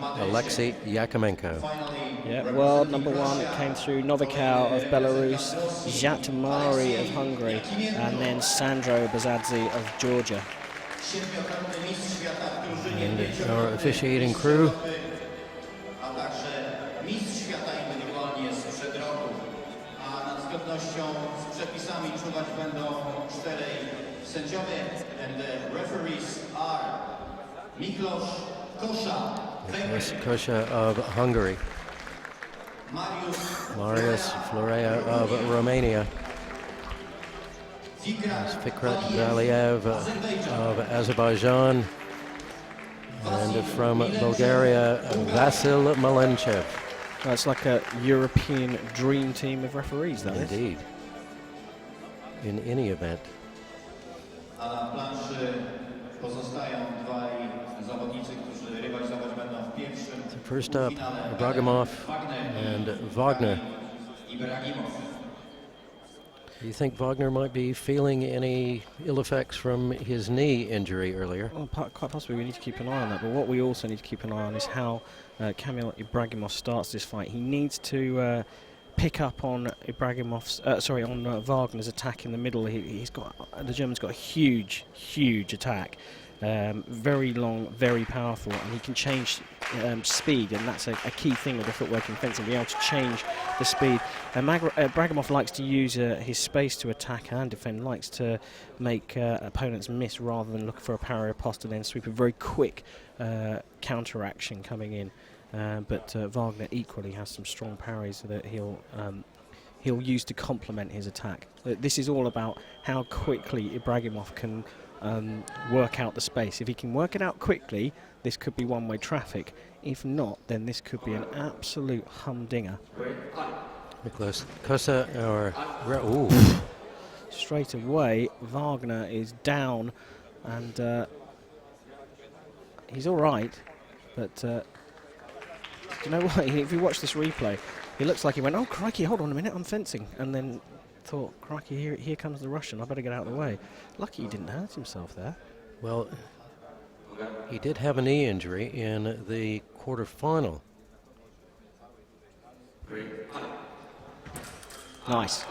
Alexei Yakomenko. Yeah, world #1 came through Novikov of Belarus, Jatmari of Hungary, and then Sandro Bazadze of Georgia. And our officiating crew. And the referees are Miklos Kosha of Hungary, Marius Florea of Romania, Fikret Valiev of Azerbaijan, and from Bulgaria, Vasil Malenchev. That's like a European dream team of referees, that is. Indeed. In any event. So first up, IBRAGIMOV and WAGNER. Do you think WAGNER might be feeling any ill effects from his knee injury earlier? Well, quite possibly we need to keep an eye on that, but what we also need to keep an eye on is how Kamil IBRAGIMOV starts this fight. He needs to pick up on Wagner's attack in the middle. The German's got a huge attack, very long, very powerful, and he can change speed, and that's a key thing with the footwork in fencing, be able to change the speed. IBRAGIMOV likes to use his space to attack and defend, likes to make opponents miss rather than look for a parry riposte and then sweep a very quick counter-action coming in. But Wagner equally has some strong parries that he'll use to complement his attack. This is all about how quickly IBRAGIMOV can work out the space. If he can work it out quickly, this could be one-way traffic. If not, then this could be an absolute humdinger. Miklos Kosa or straight away, Wagner is down, and he's all right, but do you know what? If you watch this replay, it looks like he went, "Oh crikey, hold on a minute, I'm fencing," and then thought, "Crikey, here comes the Russian. I better get out of the way." Lucky he didn't hurt himself there. Well, he did have a knee injury in the quarterfinal. Nice.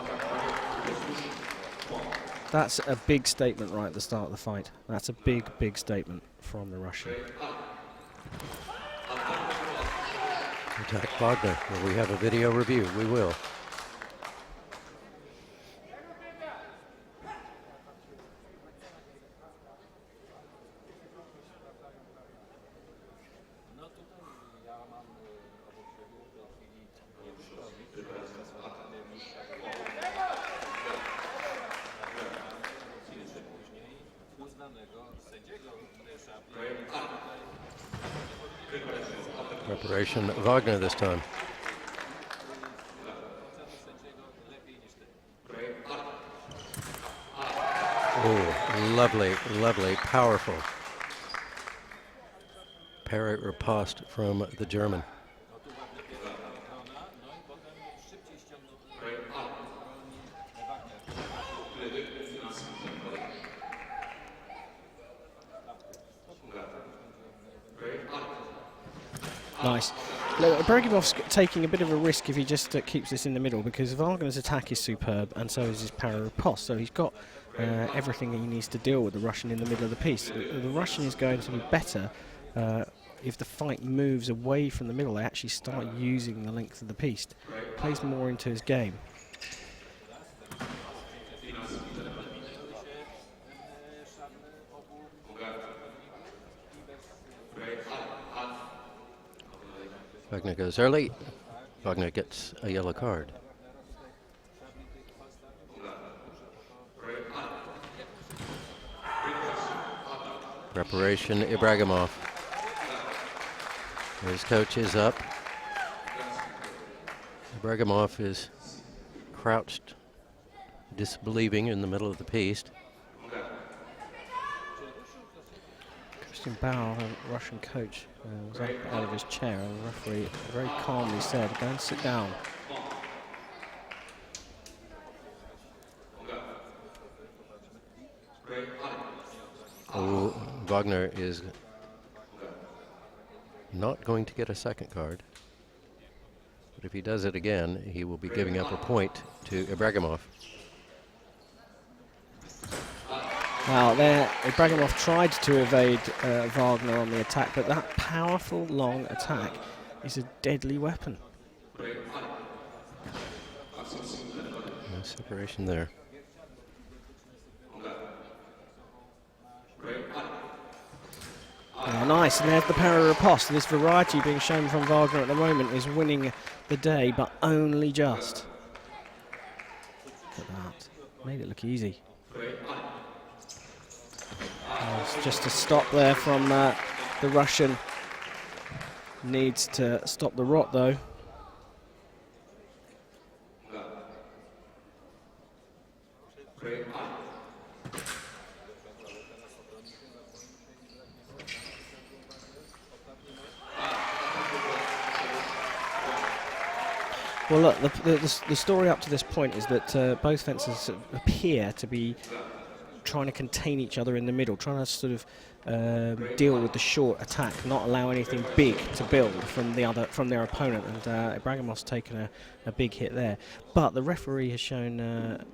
That's a big statement right at the start of the fight. That's a big statement from the Russian. Attack Wagner. Will we have a video review? We will. Preparation Wagner this time. Oh, lovely, powerful parry riposte from the German. Nice. IBRAGIMOV's taking a bit of a risk if he just keeps this in the middle, because Wagner's attack is superb and so is his parry riposte, so he's got everything he needs to deal with the Russian in the middle of the piece. The Russian is going to be better if the fight moves away from the middle. They actually start using the length of the piece. Plays more into his game. Wagner goes early. Wagner gets a yellow card. Preparation IBRAGIMOV. His coach is up. IBRAGIMOV is crouched, disbelieving in the middle of the piece. Christian Bauer, a Russian coach, was up out of his chair, and the referee very calmly said, "Go and sit down." Oh, Wagner is not going to get a second card. But if he does it again, he will be giving up a point to IBRAGIMOV. Now there, IBRAGIMOV tried to evade Wagner on the attack, but that powerful long attack is a deadly weapon. No separation there. Oh, nice, and there's the para riposte. This variety being shown from Wagner at the moment is winning the day, but only just. Look at that. Made it look easy. It's just a stop there from the Russian. Needs to stop the rot, though. Well, look, the story up to this point is that both fencers appear to be trying to contain each other in the middle, trying to sort of deal with the short attack, not allow anything big to build from their opponent. And IBRAGIMOV's taken a big hit there. But the referee has shown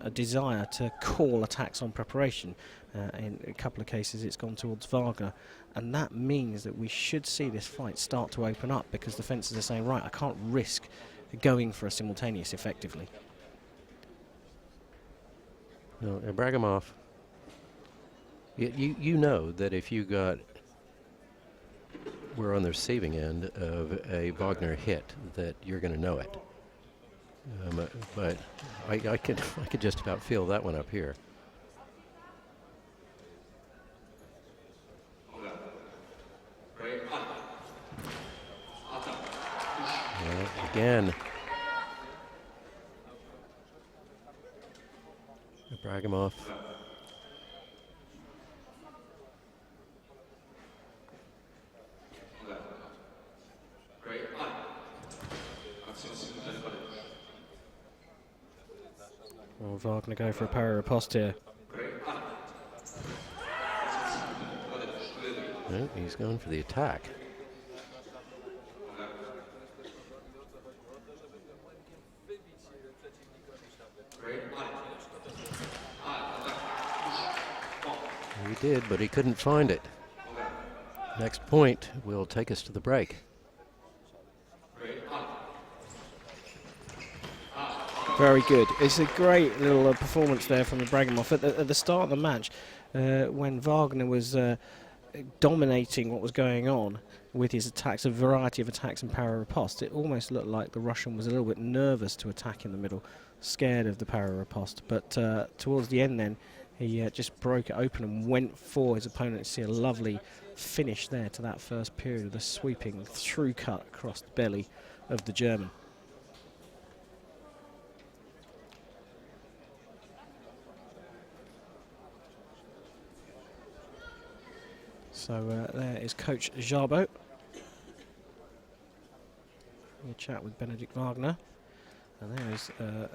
a desire to call attacks on preparation. In a couple of cases, it's gone towards Wagner, and that means that we should see this fight start to open up, because the fencers are saying, right, I can't risk going for a simultaneous effectively. No, IBRAGIMOV, you know that if you were on the receiving end of a Wagner hit, that you're going to know it. But I could just about feel that one up here. Again, IBRAGIMOV. Well, Wagner go for a para riposte here. No, he's going for the attack. He did, but he couldn't find it. Next point will take us to the break. Very good. It's a great little performance there from IBRAGIMOV. At the start of the match, when Wagner was dominating what was going on with his attacks, a variety of attacks and para riposte, it almost looked like the Russian was a little bit nervous to attack in the middle, scared of the para riposte. But towards the end then, he just broke it open and went for his opponent. To see a lovely finish there to that first period with a sweeping through cut across the belly of the German. So there is Coach Jarbo. We chat with Benedikt Wagner. And there is a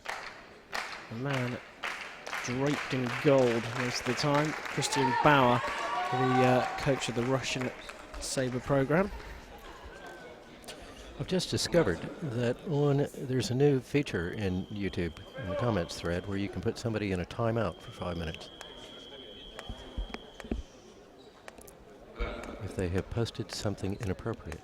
man draped in gold most of the time, Christian Bauer, the coach of the Russian Sabre program. I've just discovered that there's a new feature in YouTube in the comments thread where you can put somebody in a timeout for 5 minutes if they have posted something inappropriate.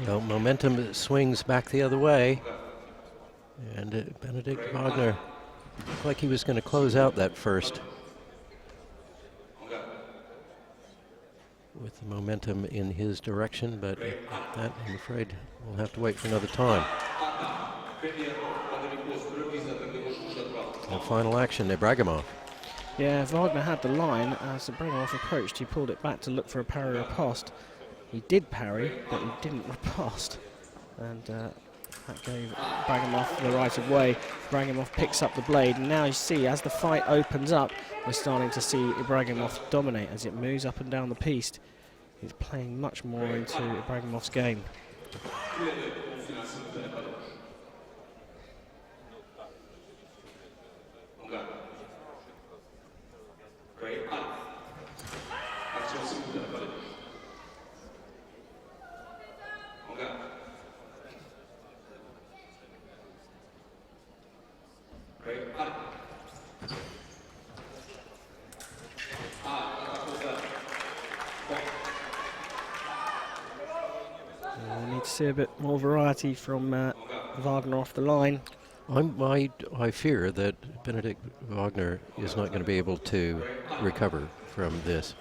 Well, momentum swings back the other way, and Benedikt Wagner looked like he was going to close out that first with the momentum in his direction, but that, I'm afraid, we'll have to wait for another time. The final action, IBRAGIMOV. Yeah, Wagner had the line. As IBRAGIMOV approached, he pulled it back to look for a para riposte. He did parry, but he didn't riposte. And That gave Ibragimov the right of way. Ibragimov picks up the blade, and now you see, as the fight opens up, we're starting to see Ibragimov dominate as it moves up and down the piste. He's playing much more into Ibragimov's game. We need to see a bit more variety from Wagner off the line. I fear that Benedikt Wagner is not going to be able to recover from this.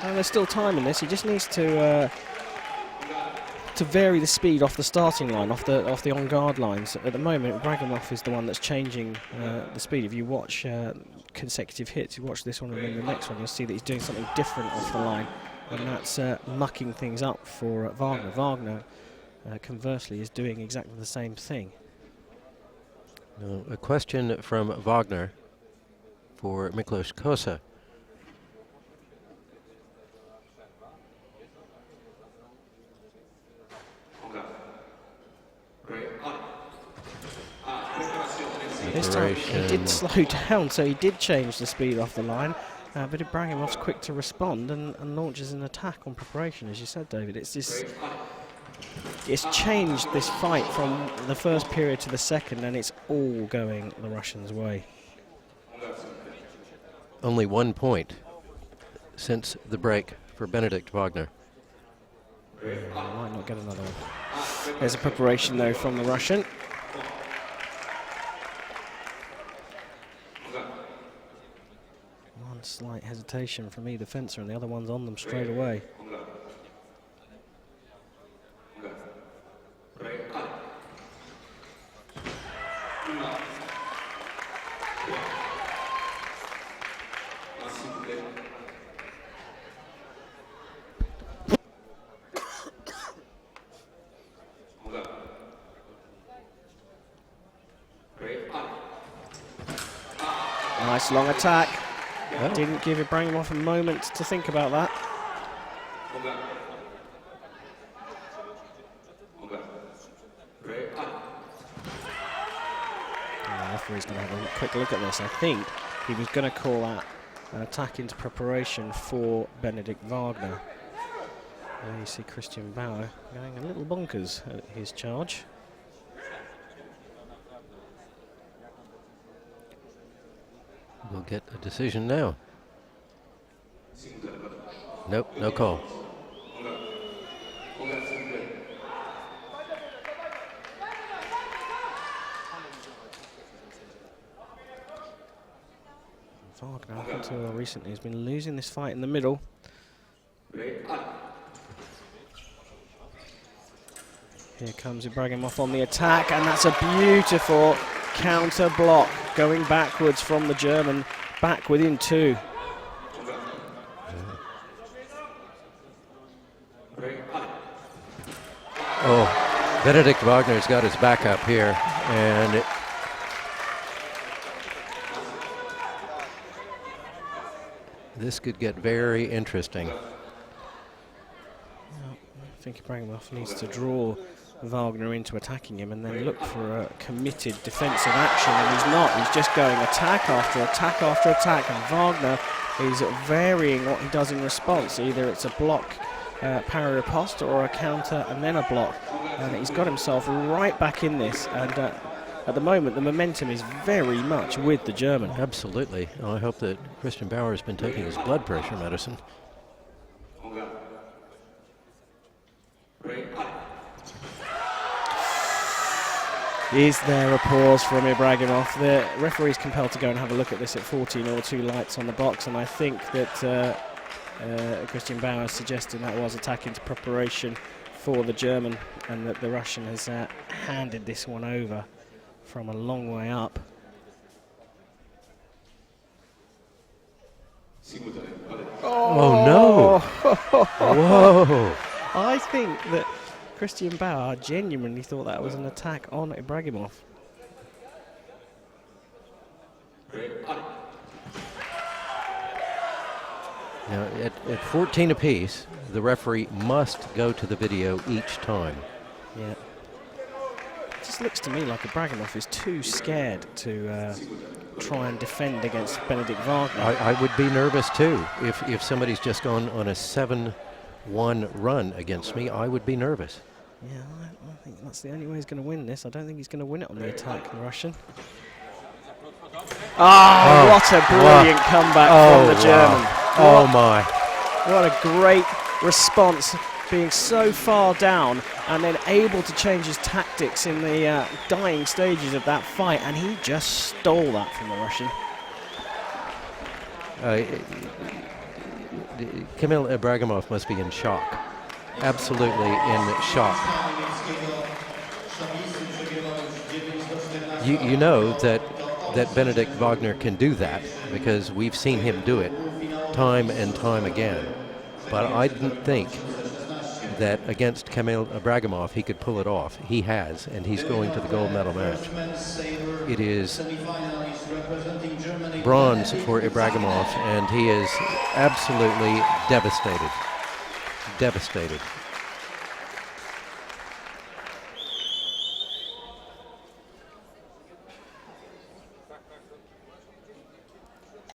And there's still time in this. He just needs to vary the speed off the starting line, off the on-guard lines. At the moment, Ibragimov is the one that's changing the speed. If you watch consecutive hits, you watch this one and then the next one, you'll see that he's doing something different off the line, and that's mucking things up for Wagner. Wagner, conversely, is doing exactly the same thing. Now, a question from Wagner for Miklos Kosa. This time he did slow down, so he did change the speed off the line, but Ibragimov's quick to respond and launches an attack on preparation, as you said, David. It's changed this fight from the first period to the second, and it's all going the Russians' way. Only 1 point since the break for Benedikt Wagner. Might not get another one. There's a preparation, though, from the Russian. One slight hesitation from either fencer, and the other one's on them straight away. Nice long attack. Oh. Didn't give Ibragimov a moment to think about that. The referee's going to have a quick look at this. I think he was going to call that an attack into preparation for Benedikt Wagner. There you see Christian Bauer going a little bonkers at his charge. We'll get a decision now. Nope, no call. Wagner, up until recently, has been losing this fight in the middle. Here comes Ibragimov on the attack, and that's a beautiful counter block going backwards from the German, back within two. Oh, Benedikt Wagner's got his back up here, and this could get very interesting. I think Ibragimov needs to draw Wagner into attacking him and then look for a committed defensive action, and he's not. He's just going attack after attack after attack, and Wagner is varying what he does in response. Either it's a block, parry riposte, or a counter and then a block, and he's got himself right back in this, and at the moment the momentum is very much with the German. Absolutely. I hope that Christian Bauer has been taking his blood pressure medicine. Is there a pause from Ibragimov? The referee is compelled to go and have a look at this at 14 or 2 lights on the box, and I think that Christian Bauer is suggesting that was attack into preparation for the German, and that the Russian has handed this one over from a long way up. Oh no! Whoa! I think that Christian Bauer genuinely thought that was an attack on Ibragimov. Now, at 14 apiece, the referee must go to the video each time. Yeah. It just looks to me like Ibragimov is too scared to try and defend against Benedikt Wagner. I would be nervous too. If somebody's just gone on a 7-1 run against me, I would be nervous. Yeah, I think that's the only way he's going to win this. I don't think he's going to win it on the attack, the Russian. Oh, what a brilliant comeback from the German. Wow. Oh my. What a great response, being so far down and then able to change his tactics in the dying stages of that fight, and he just stole that from the Russian. Kamil Ibragimov must be in shock. Absolutely in shock. You know that Benedikt Wagner can do that because we've seen him do it time and time again. But I didn't think that against Kamil Ibragimov he could pull it off. He has, and he's going to the gold medal match. It is bronze for Ibragimov, and he is absolutely devastated. Devastated.